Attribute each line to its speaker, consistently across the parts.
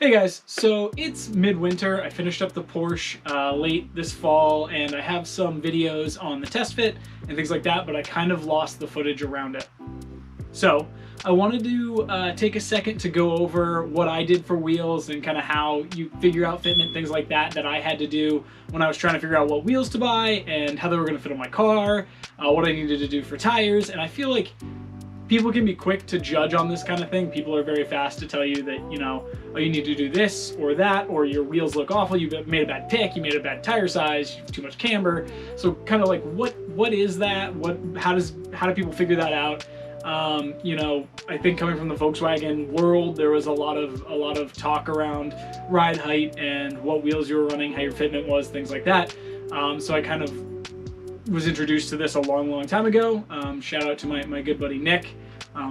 Speaker 1: Hey guys, so it's midwinter. I finished up the Porsche late this fall, and I have some videos on the test fit and things like that, but I kind of lost the footage around it. So I wanted to take a second to go over what I did for wheels and kind of how you figure out fitment, things like that, that I had to do when I was trying to figure out what wheels to buy and how they were going to fit on my car, what I needed to do for tires. And I feel like people can be quick to judge on this kind of thing. People are very fast to tell you that, you know, oh, you need to do this or that, or your wheels look awful, you made a bad pick, you made a bad tire size, you have too much camber. So kind of like, what is that? How do people figure that out? You know, I think coming from the Volkswagen world, there was a lot of talk around ride height and what wheels you were running, how your fitment was, things like that. So I kind of was introduced to this a long time ago. Shout out to my good buddy Nick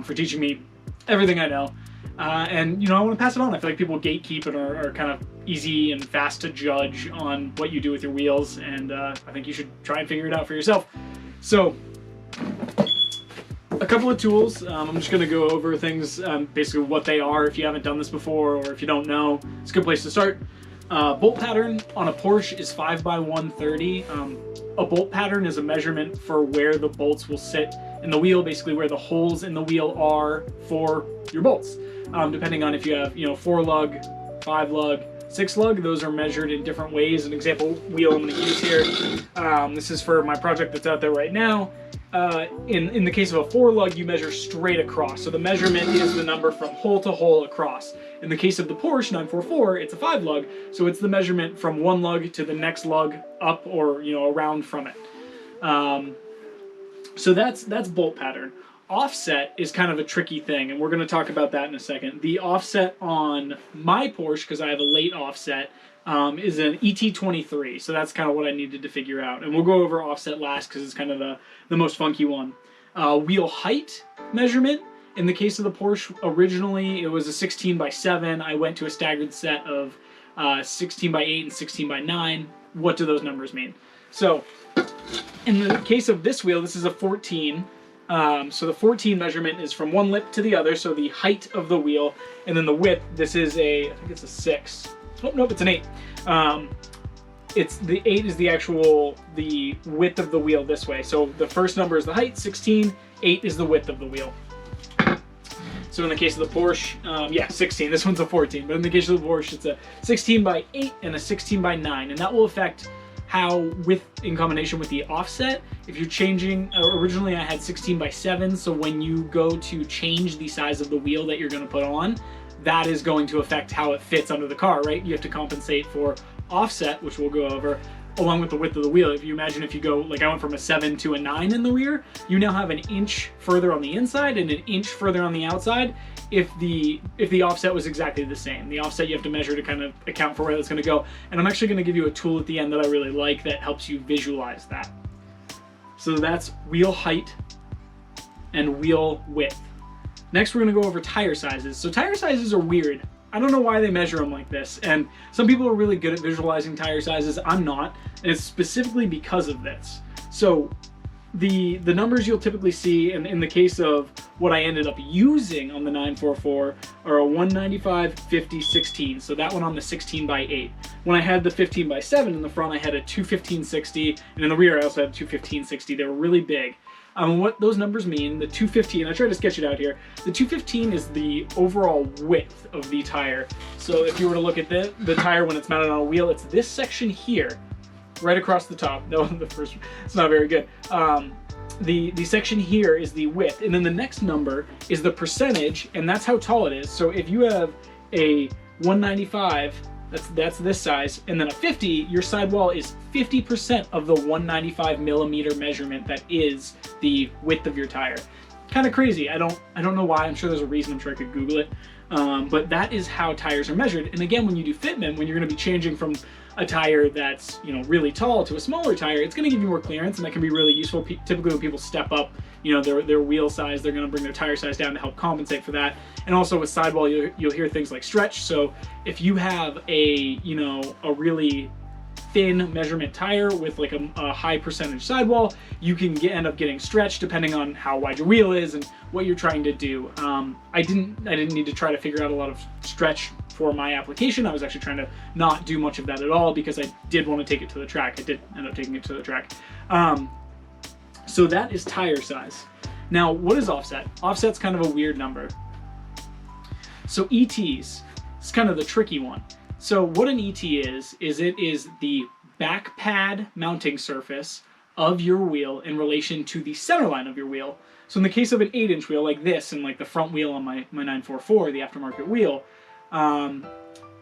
Speaker 1: for teaching me everything I know. And you know, I want to pass it on. I feel like people gatekeep and are kind of easy and fast to judge on what you do with your wheels, and I think you should try and figure it out for yourself. So a couple of tools. I'm just going to go over things, basically what they are if you haven't done this before, or if you don't know, it's a good place to start. Bolt pattern on a Porsche is 5x130. A bolt pattern is a measurement for where the bolts will sit in the wheel, basically where the holes in the wheel are for your bolts. Depending on if you have, you know, 4-lug, 5-lug, 6-lug, those are measured in different ways. An example wheel I'm going to use here, this is for my project that's out there right now. In the case of a 4-lug, you measure straight across. So the measurement is the number from hole to hole across. In the case of the Porsche 944, it's a 5-lug, so it's the measurement from one lug to the next lug up, or, you know, around from it. So that's bolt pattern. Offset is kind of a tricky thing, and we're going to talk about that in a second. The offset on my Porsche, because I have a late offset, is an ET23, so that's kind of what I needed to figure out. And we'll go over offset last because it's kind of the most funky one. Wheel height measurement. In the case of the Porsche, originally it was a 16x7. I went to a staggered set of 16x8 and 16x9. What do those numbers mean? So in the case of this wheel, this is a 14. So the 14 measurement is from one lip to the other, so the height of the wheel, and then the width, this is I think it's a 6. Oh, nope, it's an 8. It's the 8 is the width of the wheel this way. So the first number is the height, 16, 8 is the width of the wheel. So in the case of the Porsche, yeah, 16, this one's a 14, but in the case of the Porsche, it's a 16x8 and a 16x9, and that will affect how, in combination with the offset, if you're changing, originally I had 16x7, so when you go to change the size of the wheel that you're going to put on, that is going to affect how it fits under the car, right? You have to compensate for offset, which we'll go over, along with the width of the wheel. If you imagine, if you go, like I went from a 7 to a 9 in the rear, you now have an inch further on the inside and an inch further on the outside if the offset was exactly the same. The offset you have to measure to kind of account for where that's going to go. And I'm actually going to give you a tool at the end that I really like that helps you visualize that. So that's wheel height and wheel width. Next, we're going to go over tire sizes. So tire sizes are weird. I don't know why they measure them like this, and some people are really good at visualizing tire sizes. I'm not, and it's specifically because of this. So the numbers you'll typically see in the case of what I ended up using on the 944 are a 195, 50, 16. So that one on the 16x8. When I had the 15x7 in the front, I had a 215/60, and in the rear I also had a 215/60. They were really big. What those numbers mean, the 215, I tried to sketch it out here. The 215 is the overall width of the tire. So if you were to look at the tire when it's mounted on a wheel, it's this section here, right across the top. No, the first, it's not very good. The section here is the width, and then the next number is the percentage, and that's how tall it is. So if you have a 195, that's this size, and then a 50, your sidewall is 50% of the 195 millimeter measurement that is the width of your tire. Kind of crazy. I don't know why. I'm sure there's a reason. I'm sure I could Google it. But that is how tires are measured. And again, when you do fitment, when you're going to be changing from a tire that's, you know, really tall to a smaller tire, it's going to give you more clearance, and that can be really useful. Typically when people step up, you know, their wheel size, they're going to bring their tire size down to help compensate for that. And also with sidewall, you'll hear things like stretch. So if you have a, you know, a really thin measurement tire with like a high percentage sidewall, you can end up getting stretched depending on how wide your wheel is and what you're trying to do. I didn't need to try to figure out a lot of stretch for my application. I was actually trying to not do much of that at all because I did want to take it to the track. I did end up taking it to the track. So that is tire size. Now, what is offset? Offset's kind of a weird number. So ETs, it's kind of the tricky one. So what an ET is it is the back pad mounting surface of your wheel in relation to the center line of your wheel. So in the case of an 8-inch wheel like this, and like the front wheel on my 944, the aftermarket wheel,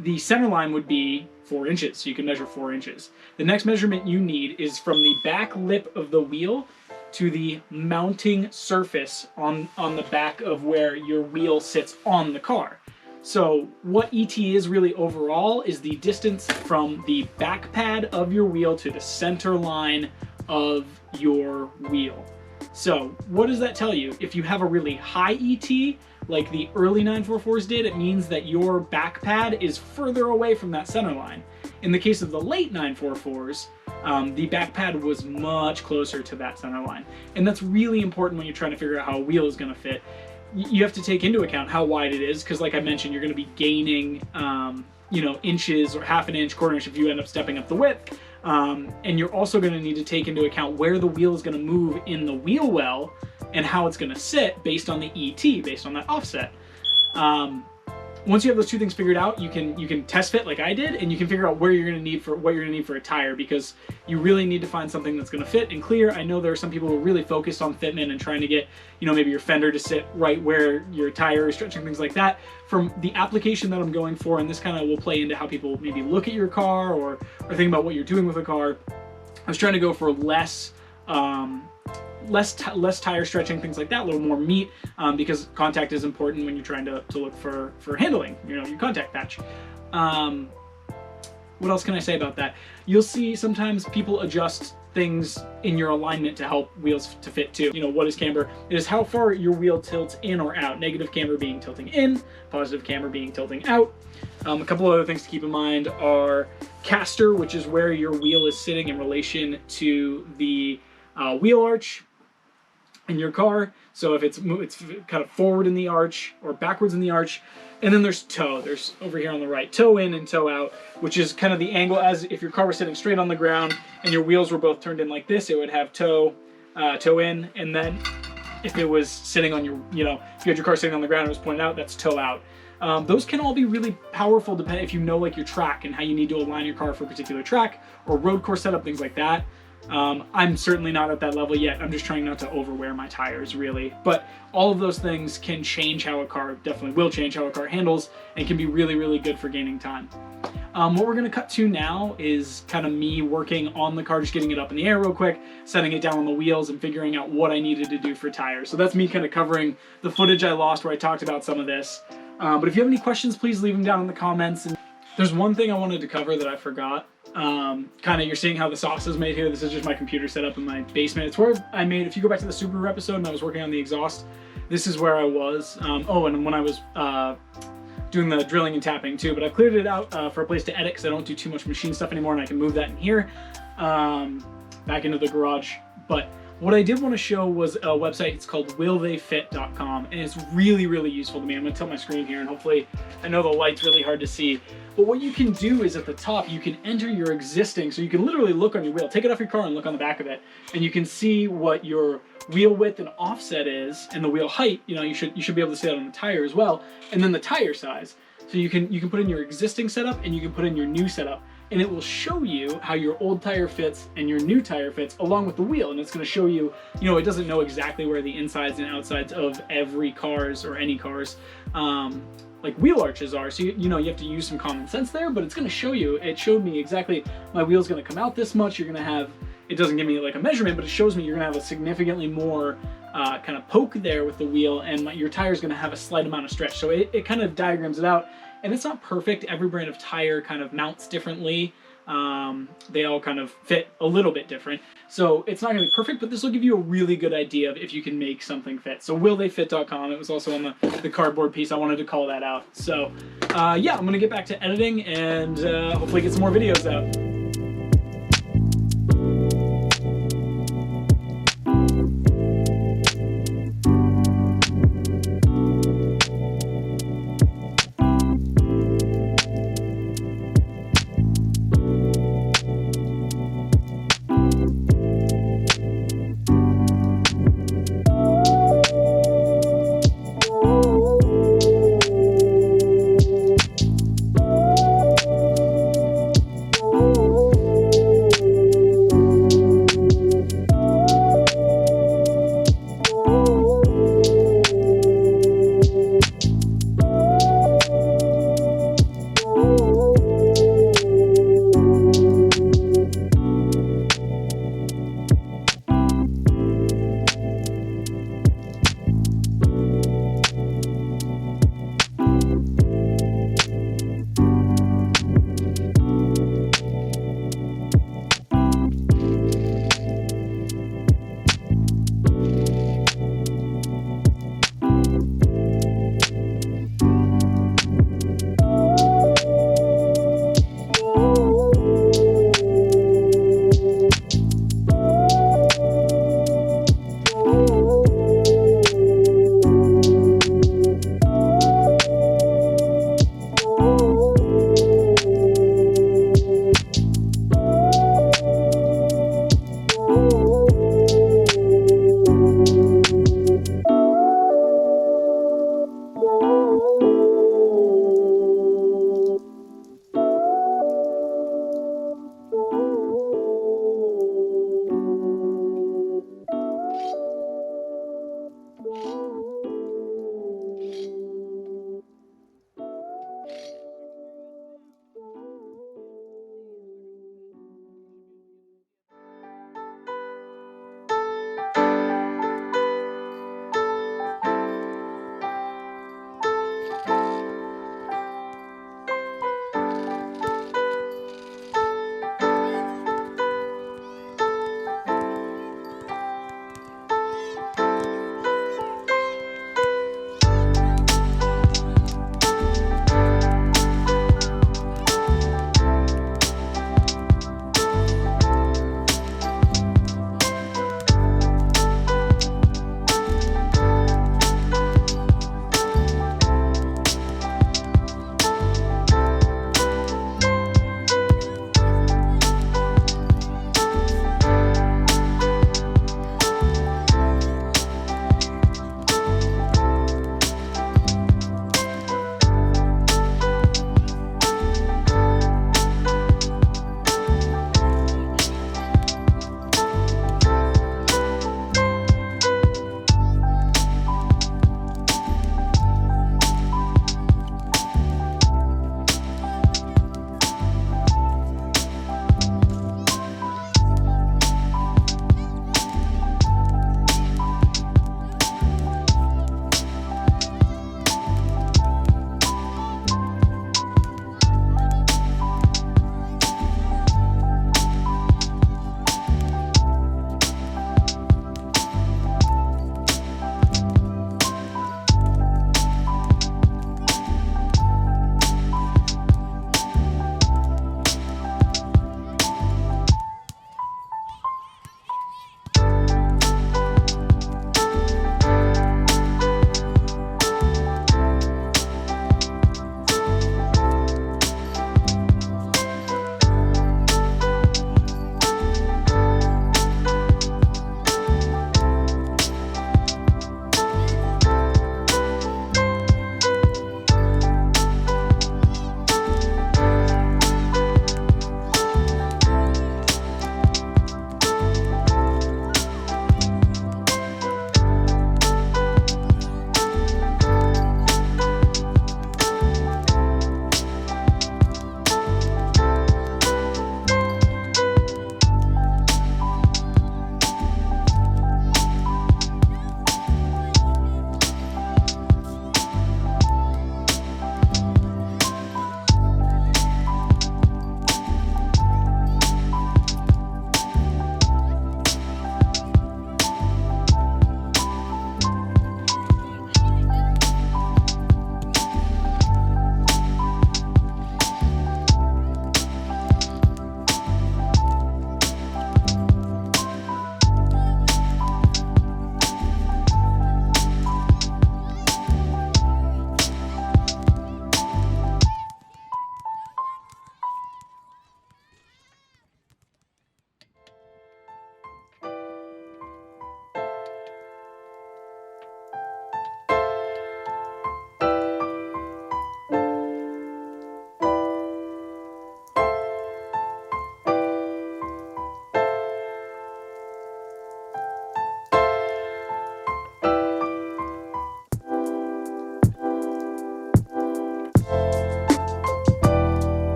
Speaker 1: the center line would be 4 inches, so you can measure 4 inches. The next measurement you need is from the back lip of the wheel to the mounting surface on the back of where your wheel sits on the car. So what ET is really overall is the distance from the back pad of your wheel to the center line of your wheel. So what does that tell you? If you have a really high ET, like the early 944s did, it means that your back pad is further away from that center line. In the case of the late 944s, the back pad was much closer to that center line. And that's really important when you're trying to figure out how a wheel is going to fit. You have to take into account how wide it is, because like I mentioned, you're going to be gaining, you know, inches or half an inch, quarter inch if you end up stepping up the width. And you're also going to need to take into account where the wheel is going to move in the wheel well and how it's going to sit based on the ET, based on that offset. Once you have those two things figured out, you can test fit like I did, and you can figure out where you're going to need for what you're going to need for a tire, because you really need to find something that's going to fit and clear. I know there are some people who are really focused on fitment and trying to get, you know, maybe your fender to sit right where your tire is stretching, things like that. From the application that I'm going for, and this kind of will play into how people maybe look at your car or think about what you're doing with a car, I was trying to go for less tire stretching, things like that, a little more meat, because contact is important when you're trying to look for handling, you know, your contact patch. What else can I say about that? You'll see sometimes people adjust things in your alignment to help wheels to fit too. You know, what is camber? It is how far your wheel tilts in or out. Negative camber being tilting in, positive camber being tilting out. A couple other things to keep in mind are caster, which is where your wheel is sitting in relation to the wheel arch in your car. So if it's kind of forward in the arch or backwards in the arch. And then there's toe. There's over here on the right, toe in and toe out, which is kind of the angle as if your car was sitting straight on the ground and your wheels were both turned in like this, it would have toe in. And then if it was sitting on your, you know, if you had your car sitting on the ground and it was pointed out, that's toe out. Those can all be really powerful depending if you know like your track and how you need to align your car for a particular track or road course setup, things like that. I'm certainly not at that level yet. I'm just trying not to overwear my tires, really. But all of those things can change how a car, definitely will change how a car handles, and can be really, really good for gaining time. What we're going to cut to now is kind of me working on the car, just getting it up in the air real quick, setting it down on the wheels, and figuring out what I needed to do for tires. So that's me kind of covering the footage I lost where I talked about some of this. But if you have any questions, please leave them down in the comments. And there's one thing I wanted to cover that I forgot. Kind of you're seeing how the sauce is made here. This is just my computer set up in my basement. It's where I made, if you go back to the Subaru episode and I was working on the exhaust, this is where I was. Oh, and when I was doing the drilling and tapping too, but I cleared it out for a place to edit because I don't do too much machine stuff anymore, and I can move that in here back into the garage. But what I did want to show was a website. It's called willtheyfit.com, and it's really, really useful to me. I'm going to tilt my screen here, and hopefully, I know the light's really hard to see, but what you can do is at the top, you can enter your existing, so you can literally look on your wheel, take it off your car and look on the back of it, and you can see what your wheel width and offset is, and the wheel height. You know, you should be able to see that on the tire as well, and then the tire size. So you can put in your existing setup, and you can put in your new setup, and it will show you how your old tire fits and your new tire fits along with the wheel. And it's going to show you, you know, it doesn't know exactly where the insides and outsides of every car's or any car's like wheel arches are. So, you know, you have to use some common sense there, but it's going to show you, it showed me exactly my wheel's going to come out this much. You're going to have, it doesn't give me like a measurement, but it shows me you're going to have a significantly more kind of poke there with the wheel, and your tire's going to have a slight amount of stretch. So it kind of diagrams it out. And it's not perfect. Every brand of tire kind of mounts differently. They all kind of fit a little bit different. So it's not going to be perfect, but this will give you a really good idea of if you can make something fit. So willtheyfit.com. It was also on the cardboard piece. I wanted to call that out. So yeah, I'm going to get back to editing and hopefully get some more videos out.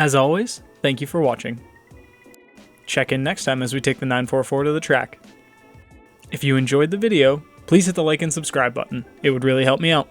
Speaker 2: As always, thank you for watching. Check in next time as we take the 944 to the track. If you enjoyed the video, please hit the like and subscribe button. It would really help me out.